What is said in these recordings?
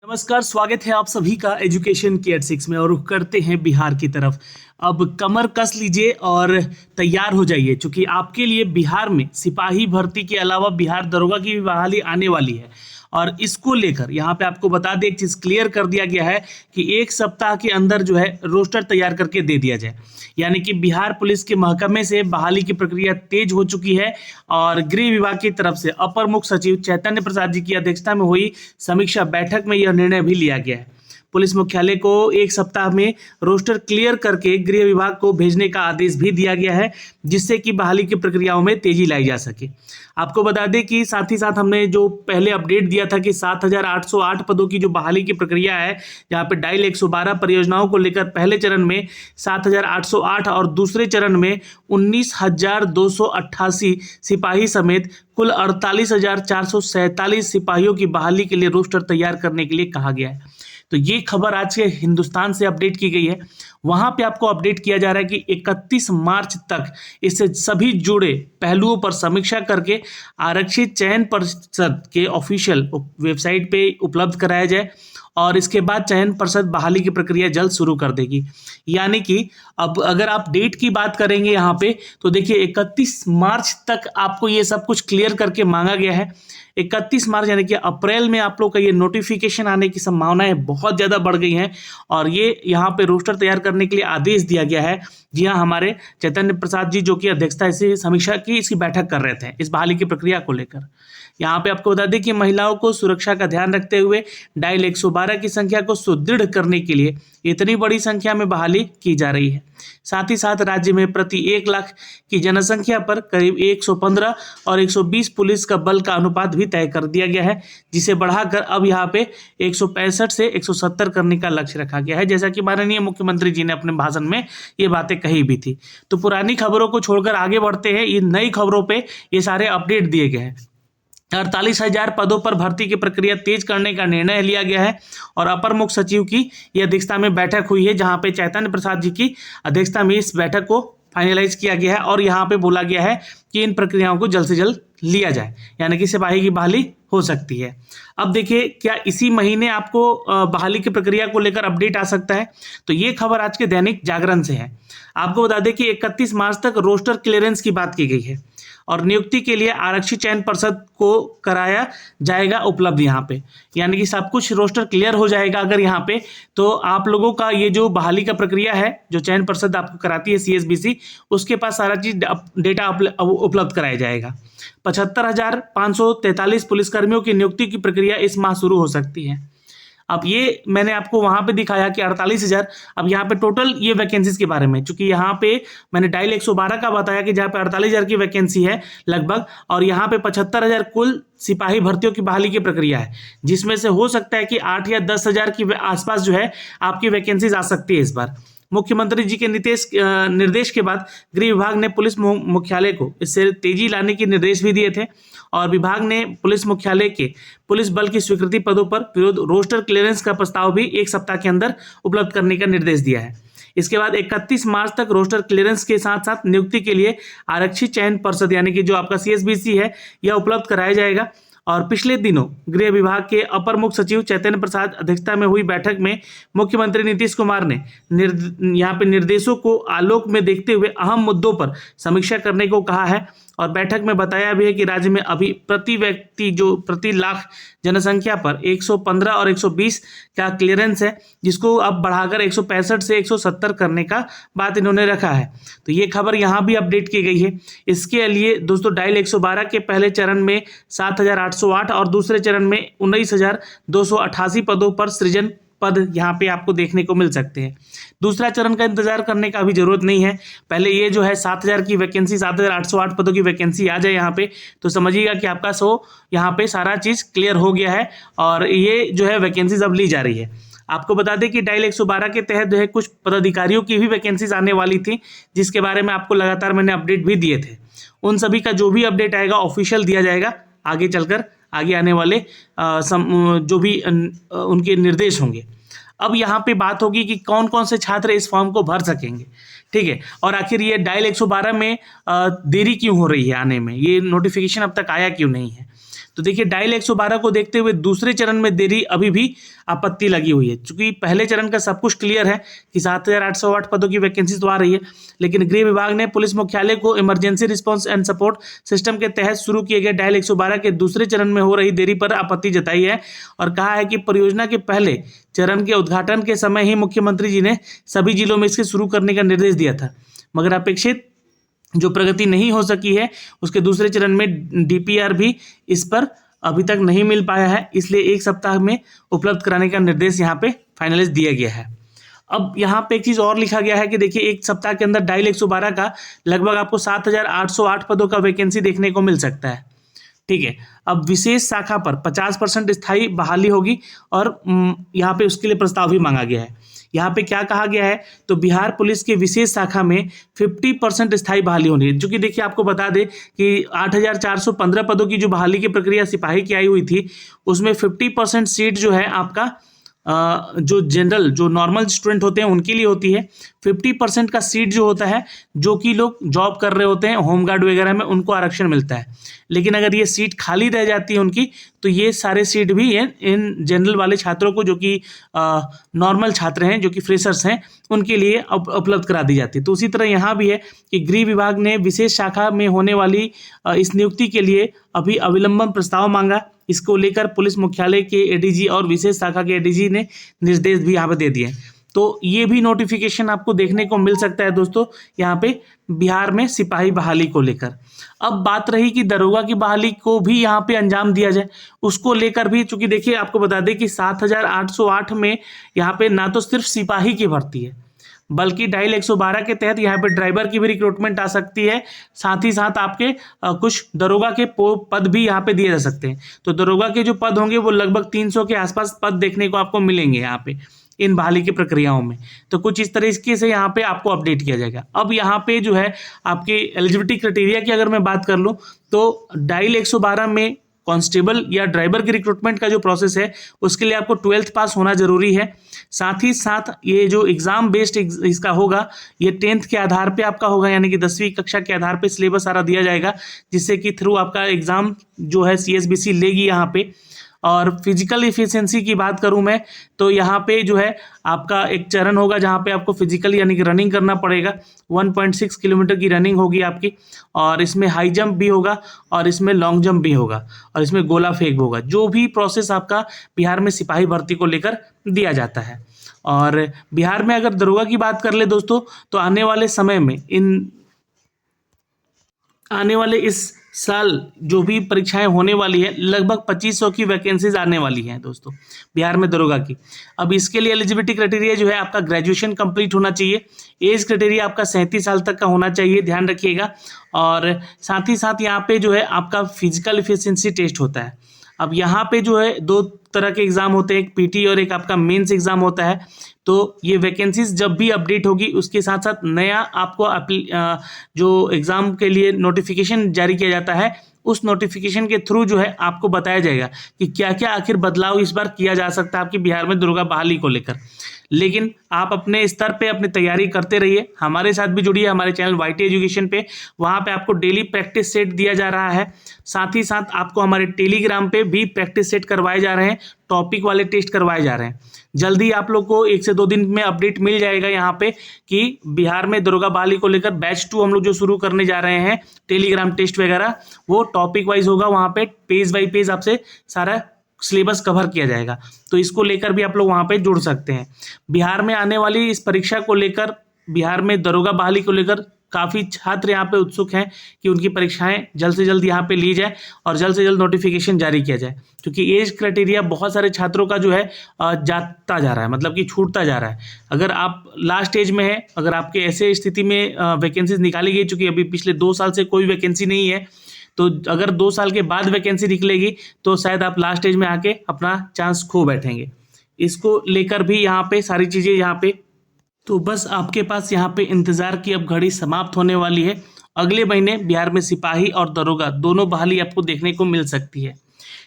नमस्कार, स्वागत है आप सभी का एजुकेशन केयर 6 में। और रुख करते हैं बिहार की तरफ। अब कमर कस लीजिए और तैयार हो जाइए, क्योंकि आपके लिए बिहार में सिपाही भर्ती के अलावा बिहार दरोगा की भी बहाली आने वाली है। और इसको लेकर यहाँ पे आपको बता दें, एक चीज़ क्लियर कर दिया गया है कि एक सप्ताह के अंदर जो है रोस्टर तैयार करके दे दिया जाए। यानी कि बिहार पुलिस के महकमे से बहाली की प्रक्रिया तेज हो चुकी है। और गृह विभाग की तरफ से अपर मुख्य सचिव चैतन्य प्रसाद जी की अध्यक्षता में हुई समीक्षा बैठक में यह निर्णय भी लिया गया है। पुलिस मुख्यालय को एक सप्ताह में रोस्टर क्लियर करके गृह विभाग को भेजने का आदेश भी दिया गया है, जिससे कि बहाली की प्रक्रियाओं में तेजी लाई जा सके। आपको बता दें कि साथ ही साथ हमने जो पहले अपडेट दिया था कि 7,808 पदों की जो बहाली की प्रक्रिया है, जहाँ पे डायल 112 परियोजनाओं को लेकर पहले चरण में 7,808 और दूसरे चरण में 19,288 सिपाही समेत कुल 48,447 सिपाहियों की बहाली के लिए रोस्टर तैयार करने के लिए कहा गया है। तो ये खबर आज के हिंदुस्तान से अपडेट की गई है। वहां पे आपको अपडेट किया जा रहा है कि 31 मार्च तक इससे सभी जुड़े पहलुओं पर समीक्षा करके आरक्षित चयन परिषद के ऑफिशियल वेबसाइट पे उपलब्ध कराया जाए। और इसके बाद चयन परिषद बहाली की प्रक्रिया जल्द शुरू कर देगी। यानी कि अब अगर आप डेट की बात करेंगे यहाँ पे, तो देखिए 31 मार्च तक आपको ये सब कुछ क्लियर करके मांगा गया है। 31 मार्च यानी कि अप्रैल में आप लोग का ये नोटिफिकेशन आने की संभावनाएं बहुत ज़्यादा बढ़ गई हैं। और ये यहाँ पे रोस्टर तैयार करने के लिए आदेश दिया गया है। जी हाँ, हमारे चैतन्य प्रसाद जी जो कि अध्यक्षता से समीक्षा की इसकी बैठक कर रहे थे इस बहाली की प्रक्रिया को लेकर। यहाँ पे आपको बता दें कि महिलाओं को सुरक्षा का ध्यान रखते हुए डायल 112 की संख्या को सुदृढ़ करने के लिए इतनी बड़ी संख्या में बहाली की जा रही है। साथ ही साथ राज्य में प्रति 1 लाख की जनसंख्या पर करीब 115 और 120 पुलिस का बल का अनुपात भी तय कर दिया गया है, जिसे बढ़ाकर अब यहाँ पे 165 से 170 करने का लक्ष्य रखा गया है, जैसा कि माननीय मुख्यमंत्री जी ने अपने भाषण में ये बातें कही भी थी। तो पुरानी खबरों को छोड़कर आगे बढ़ते हैं। ये नई खबरों पे ये सारे अपडेट दिए गए हैं। 48,000 पदों पर भर्ती की प्रक्रिया तेज करने का निर्णय लिया गया है। और अपर मुख्य सचिव की यह अध्यक्षता में बैठक हुई है, जहां पे चैतन्य प्रसाद जी की अध्यक्षता में इस बैठक को फाइनलाइज किया गया है। और यहाँ पे बोला गया है कि इन प्रक्रियाओं को जल्द से जल्द लिया जाए, यानी कि सिपाही की बहाली हो सकती है। अब देखिए, क्या इसी महीने आपको बहाली की प्रक्रिया को लेकर अपडेट आ सकता है? तो ये खबर आज के दैनिक जागरण से है। आपको बता दें कि 31 मार्च तक रोस्टर क्लियरेंस की बात की गई है और नियुक्ति के लिए आरक्षित चयन परिषद को कराया जाएगा उपलब्ध यहाँ पे। यानी कि सब कुछ रोस्टर क्लियर हो जाएगा अगर यहाँ पे, तो आप लोगों का ये जो बहाली का प्रक्रिया है, जो चयन परिषद आपको कराती है CSBC, उसके पास सारा चीज डेटा उपलब्ध कराया जाएगा। 75,543 पुलिसकर्मियों की नियुक्ति की प्रक्रिया इस माह शुरू हो सकती है। अब ये मैंने आपको वहां पे दिखाया कि 48,000। अब यहाँ पे टोटल ये वैकेंसीज के बारे में, चूंकि यहाँ पे मैंने डायल 112 का बताया कि जहाँ पे 48,000 की वैकेंसी है लगभग, और यहाँ पे 75,000 कुल सिपाही भर्तियों की बहाली की प्रक्रिया है, जिसमें से हो सकता है कि 8 या 10,000 की आसपास जो है आपकी वैकेंसीज आ सकती है इस बार। मुख्यमंत्री जी के निर्देश के बाद गृह विभाग ने पुलिस मुख्यालय को इससे तेजी लाने के निर्देश भी दिए थे। और विभाग ने पुलिस मुख्यालय के पुलिस बल की स्वीकृति पदों पर विरोध रोस्टर क्लियरेंस का प्रस्ताव भी एक सप्ताह के अंदर उपलब्ध करने का निर्देश दिया है। इसके बाद 31 मार्च तक रोस्टर क्लियरेंस के साथ साथ नियुक्ति के लिए आरक्षित चयन परिषद यानी कि जो आपका CSBC है, यह उपलब्ध कराया जाएगा। और पिछले दिनों गृह विभाग के अपर मुख्य सचिव चैतन्य प्रसाद अध्यक्षता में हुई बैठक में मुख्यमंत्री नीतीश कुमार ने यहाँ पे निर्देशों को आलोक में देखते हुए अहम मुद्दों पर समीक्षा करने को कहा है। और बैठक में बताया भी है कि राज्य में अभी प्रति व्यक्ति जो प्रति लाख जनसंख्या पर 115 और 120 का क्लियरेंस है, जिसको अब बढ़ाकर 165 से 170 करने का बात इन्होंने रखा है। तो ये खबर यहाँ भी अपडेट की गई है। इसके लिए दोस्तों डायल 112 के पहले चरण में 7,808 और दूसरे चरण में 19,288 पदों पर सृजन पद यहाँ पे आपको देखने को मिल सकते हैं। दूसरा चरण का इंतजार करने का अभी जरूरत नहीं है। पहले ये जो है 7,000 की वैकेंसी, 7,808 पदों की वैकेंसी आ जाए यहाँ पे, तो समझिएगा कि आपका यहाँ पे सारा चीज क्लियर हो गया है। और ये जो है वैकेंसीज अब ली जा रही है। आपको बता दें कि डायल 112 के तहत जो है कुछ पदाधिकारियों की भी वैकेंसीज आने वाली थी, जिसके बारे में आपको लगातार मैंने अपडेट भी दिए थे। उन सभी का जो भी अपडेट आएगा ऑफिशियल दिया जाएगा आगे चलकर, आगे आने वाले जो भी उनके निर्देश होंगे। अब यहाँ पे बात होगी कि कौन कौन से छात्र इस फॉर्म को भर सकेंगे, ठीक है। और आखिर ये डायल 112 में देरी क्यों हो रही है आने में, ये नोटिफिकेशन अब तक आया क्यों नहीं है? तो देखिए डायल 112 को देखते हुए दूसरे चरण में देरी अभी भी आपत्ति लगी हुई है, क्योंकि पहले चरण का सब कुछ क्लियर है कि 7,808 पदों की वैकेंसी तो आ रही है, लेकिन गृह विभाग ने पुलिस मुख्यालय को emergency response and support system के तहत शुरू किए गए डायल 112 के दूसरे चरण में हो रही देरी पर आपत्ति जताई है और कहा है कि परियोजना के पहले चरण के उद्घाटन के समय ही मुख्यमंत्री जी ने सभी जिलों में इसके शुरू करने का निर्देश दिया था, मगर अपेक्षित जो प्रगति नहीं हो सकी है उसके दूसरे चरण में डीपीआर भी इस पर अभी तक नहीं मिल पाया है, इसलिए 1 सप्ताह में उपलब्ध कराने का निर्देश यहाँ पे फाइनलाइज दिया गया है। अब यहाँ पे एक चीज़ और लिखा गया है कि देखिए 1 सप्ताह के अंदर डायल 112 का लगभग आपको 7,808 पदों का वैकेंसी देखने को मिल सकता है। ठीक है, अब विशेष शाखा पर 50% स्थायी बहाली होगी और यहाँ पे उसके लिए प्रस्ताव भी मांगा गया है। यहाँ पे क्या कहा गया है, तो बिहार पुलिस के विशेष शाखा में 50% स्थायी बहाली होनी है, जो कि देखिए आपको बता दें कि 8,415 पदों की जो बहाली की प्रक्रिया सिपाही की आई हुई थी, उसमें 50% सीट जो है आपका जो जनरल जो नॉर्मल स्टूडेंट होते हैं उनके लिए होती है, 50% का सीट जो होता है जो कि लोग जॉब कर रहे होते हैं होमगार्ड वगैरह में, उनको आरक्षण मिलता है। लेकिन अगर ये सीट खाली रह जाती है उनकी, तो ये सारे सीट भी इन जनरल वाले छात्रों को, जो कि नॉर्मल छात्र हैं, जो कि फ्रेशर्स हैं, उनके लिए उपलब्ध करा दी जाती है। तो उसी तरह यहाँ भी है कि गृह विभाग ने विशेष शाखा में होने वाली इस नियुक्ति के लिए अभी अविलंबन प्रस्ताव मांगा। इसको लेकर पुलिस मुख्यालय के एडीजी और विशेष शाखा के एडीजी ने निर्देश भी यहाँ पर दे दिए। तो ये भी नोटिफिकेशन आपको देखने को मिल सकता है दोस्तों यहाँ पे बिहार में सिपाही बहाली को लेकर। अब बात रही कि दरोगा की बहाली को भी यहाँ पे अंजाम दिया जाए, उसको लेकर भी, चूंकि देखिए आपको बता दें कि 7,808 में यहाँ पे ना तो सिर्फ सिपाही की भर्ती है, बल्कि डायल 112 के तहत यहाँ पे ड्राइवर की भी रिक्रूटमेंट आ सकती है, साथ ही साथ आपके कुछ दरोगा के पद भी यहाँ पे दिए जा सकते हैं। तो दरोगा के जो पद होंगे वो लगभग 300 के आसपास पद देखने को आपको मिलेंगे यहाँ पे इन बहाली की प्रक्रियाओं में। तो कुछ इस तरीके से यहाँ पे आपको अपडेट किया जाएगा। अब यहाँ पे जो है आपके एलिजिबिलिटी क्राइटेरिया की अगर मैं बात कर लूँ, तो डायल 112 में कांस्टेबल या ड्राइवर की रिक्रूटमेंट का जो प्रोसेस है उसके लिए आपको 12th पास होना जरूरी है। साथ ही साथ ये जो एग्जाम बेस्ड इसका होगा, ये 10th के आधार पे आपका होगा, यानी कि 10वीं कक्षा के आधार पे सिलेबस सारा दिया जाएगा, जिससे कि थ्रू आपका एग्जाम जो है CSBC लेगी यहाँ पे। और फिजिकल इफिशिएंसी की बात करूं मैं, तो यहाँ पे जो है आपका एक चरण होगा जहाँ पे आपको फिजिकल यानी कि रनिंग करना पड़ेगा। 1.6 किलोमीटर की रनिंग होगी आपकी, और इसमें हाई जंप भी होगा और इसमें लॉन्ग जंप भी होगा और इसमें गोला फेंक होगा। जो भी प्रोसेस आपका बिहार में सिपाही भर्ती को लेकर दिया जाता है। और बिहार में अगर दरोगा की बात कर ले दोस्तों, तो आने वाले समय में आने वाले इस साल जो भी परीक्षाएं होने वाली है, लगभग 2500 की वैकेंसीज आने वाली हैं दोस्तों बिहार में दरोगा की। अब इसके लिए एलिजिबिलिटी क्राइटेरिया जो है आपका ग्रेजुएशन कंप्लीट होना चाहिए, एज क्राइटेरिया आपका 37 साल तक का होना चाहिए, ध्यान रखिएगा। और साथ ही साथ यहाँ पे जो है आपका फिजिकल इफिशिएंसी टेस्ट होता है। अब यहाँ पे जो है 2 तरह के एग्जाम होते हैं, एक पीटी और एक आपका मेंस एग्जाम होता है। तो ये वैकेंसीज जब भी अपडेट होगी उसके साथ साथ नया आपको जो एग्जाम के लिए नोटिफिकेशन जारी किया जाता है, उस नोटिफिकेशन के थ्रू जो है आपको बताया जाएगा कि क्या क्या आखिर बदलाव इस बार किया जा सकता है आपकी बिहार में दरोगा बहाली को लेकर। लेकिन आप अपने स्तर पे अपनी तैयारी करते रहिए, हमारे साथ भी जुड़िए हमारे चैनल YT एजुकेशन पे, वहाँ पे आपको डेली प्रैक्टिस सेट दिया जा रहा है। साथ ही साथ आपको हमारे टेलीग्राम पे भी प्रैक्टिस सेट करवाए जा रहे हैं, टॉपिक वाले टेस्ट करवाए जा रहे हैं। जल्दी आप लोग को 1 से 2 दिन में अपडेट मिल जाएगा यहाँ पे कि बिहार में दरोगा बहाली को लेकर बैच 2 हम लोग जो शुरू करने जा रहे हैं, टेलीग्राम टेस्ट वगैरह, वो टॉपिक वाइज होगा। वहाँ पे पेज बाई पेज आपसे सारा सिलेबस कवर किया जाएगा, तो इसको लेकर भी आप लोग वहाँ पे जुड़ सकते हैं। बिहार में आने वाली इस परीक्षा को लेकर, बिहार में दरोगा बहाली को लेकर काफ़ी छात्र यहाँ पे उत्सुक हैं कि उनकी परीक्षाएं जल्द से जल्द यहाँ पे ली जाए और जल्द से जल्द नोटिफिकेशन जारी किया जाए, क्योंकि एज क्राइटेरिया बहुत सारे छात्रों का जो है जाता जा रहा है, मतलब कि छूटता जा रहा है। अगर आप लास्ट एज में है, अगर आपके ऐसे स्थिति में वैकेंसीज निकाली गई, चूँकि अभी पिछले 2 साल से कोई वैकेंसी नहीं है, तो अगर 2 साल के बाद वैकेंसी निकलेगी तो शायद आप लास्ट एज में आके अपना चांस खो बैठेंगे। इसको लेकर भी यहाँ पे सारी चीज़ें यहाँ पे, तो बस आपके पास यहाँ पे इंतज़ार की अब घड़ी समाप्त होने वाली है। अगले महीने बिहार में सिपाही और दरोगा दोनों बहाली आपको देखने को मिल सकती है।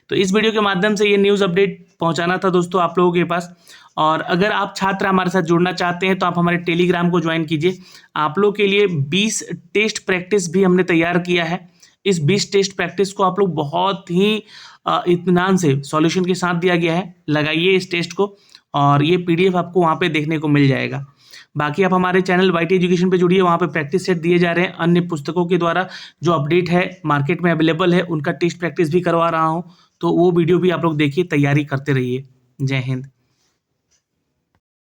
तो इस वीडियो के माध्यम से ये न्यूज़ अपडेट पहुँचाना था दोस्तों आप लोगों के पास। और अगर आप छात्र हमारे साथ जुड़ना चाहते हैं तो आप हमारे टेलीग्राम को ज्वाइन कीजिए। आप लोग के लिए 20 टेस्ट प्रैक्टिस भी हमने तैयार किया है। इस 20 टेस्ट प्रैक्टिस को आप लोग बहुत ही इत्मीनान से सॉल्यूशन के साथ दिया गया है। लगाइए इस टेस्ट को और ये PDF आपको वहाँ पे देखने को मिल जाएगा। बाकी आप हमारे चैनल YT एजुकेशन पे जुड़िए, वहाँ पे प्रैक्टिस सेट दिए जा रहे हैं। अन्य पुस्तकों के द्वारा जो अपडेट है मार्केट में अवेलेबल है, उनका टेस्ट प्रैक्टिस भी करवा रहा हूँ, तो वो वीडियो भी आप लोग देखिए, तैयारी करते रहिए। जय हिंद।